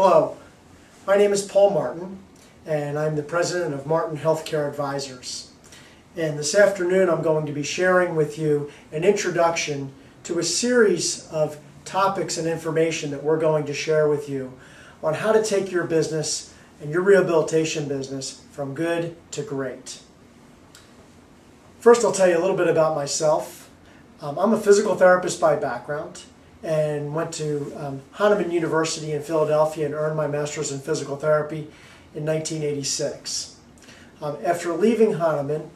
Hello, my name is Paul Martin, and I'm the president of Martin Healthcare Advisors. And this afternoon I'm going to be sharing with you an introduction to a series of topics and information that we're going to share with you on how to take your business and your rehabilitation business from good to great. First, I'll tell you a little bit about myself. I'm a physical therapist by background and went to Hahnemann University in Philadelphia and earned my master's in physical therapy in 1986. After leaving Hahnemann,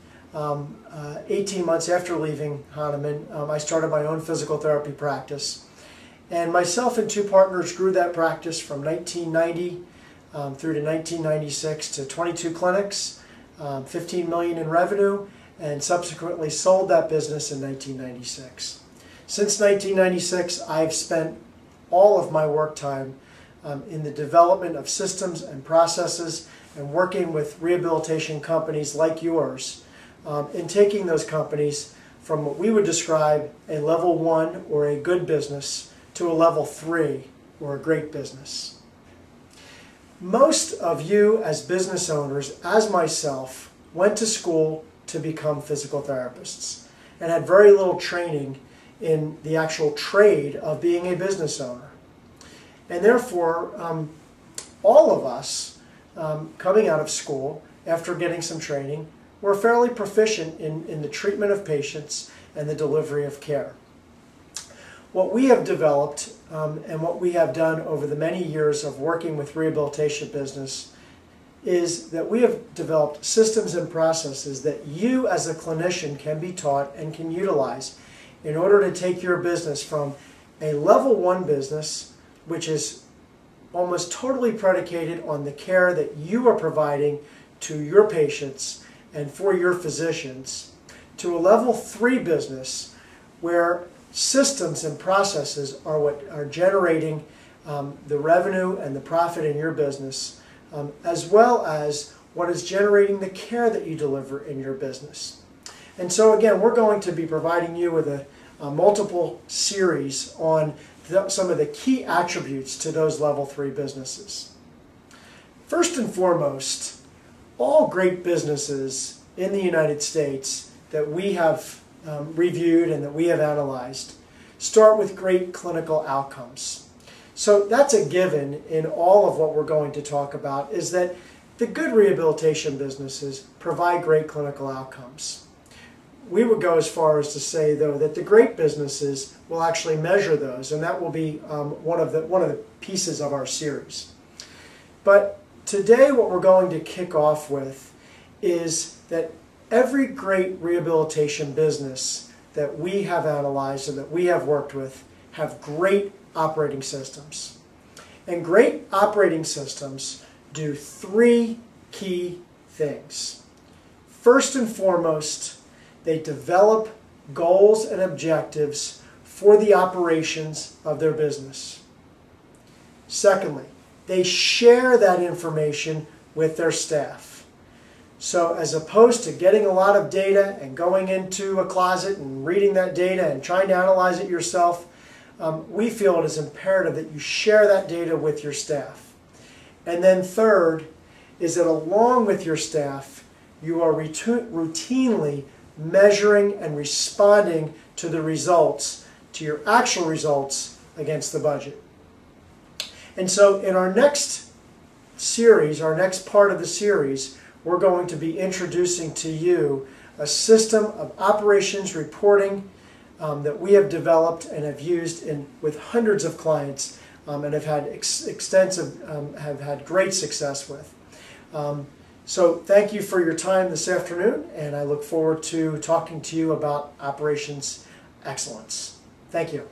18 months after leaving Hahnemann, I started my own physical therapy practice. And myself and two partners grew that practice from 1990 through to 1996 to 22 clinics, 15 million in revenue, and subsequently sold that business in 1996. Since 1996, I've spent all of my work time in the development of systems and processes and working with rehabilitation companies like yours in taking those companies from what we would describe a level 1 or a good business to a level 3 or a great business. Most of you as business owners, as myself, went to school to become physical therapists and had very little training in the actual trade of being a business owner. And therefore, all of us coming out of school after getting some training were fairly proficient in the treatment of patients and the delivery of care. What we have developed and what we have done over the many years of working with rehabilitation business is that we have developed systems and processes that you as a clinician can be taught and can utilize in order to take your business from a level 1 business, which is almost totally predicated on the care that you are providing to your patients and for your physicians, to a level 3 business where systems and processes are what are generating the revenue and the profit in your business, as well as what is generating the care that you deliver in your business. And so again, we're going to be providing you with a multiple series on some of the key attributes to those level 3 businesses. First and foremost, all great businesses in the United States that we have reviewed and that we have analyzed start with great clinical outcomes. So that's a given in all of what we're going to talk about, is that the good rehabilitation businesses provide great clinical outcomes. We would go as far as to say, though, that the great businesses will actually measure those, and that will be one of the pieces of our series. But today what we're going to kick off with is that every great rehabilitation business that we have analyzed and that we have worked with have great operating systems. And great operating systems do 3 key things. First and foremost, they develop goals and objectives for the operations of their business. Secondly, they share that information with their staff. So as opposed to getting a lot of data and going into a closet and reading that data and trying to analyze it yourself, we feel it is imperative that you share that data with your staff. And then third is that along with your staff, you are routinely measuring and responding to the results, to your actual results against the budget. And so in our next series, our next part of the series, we're going to be introducing to you a system of operations reporting that we have developed and have used with hundreds of clients and have had have had great success with. So thank you for your time this afternoon, and I look forward to talking to you about operations excellence. Thank you.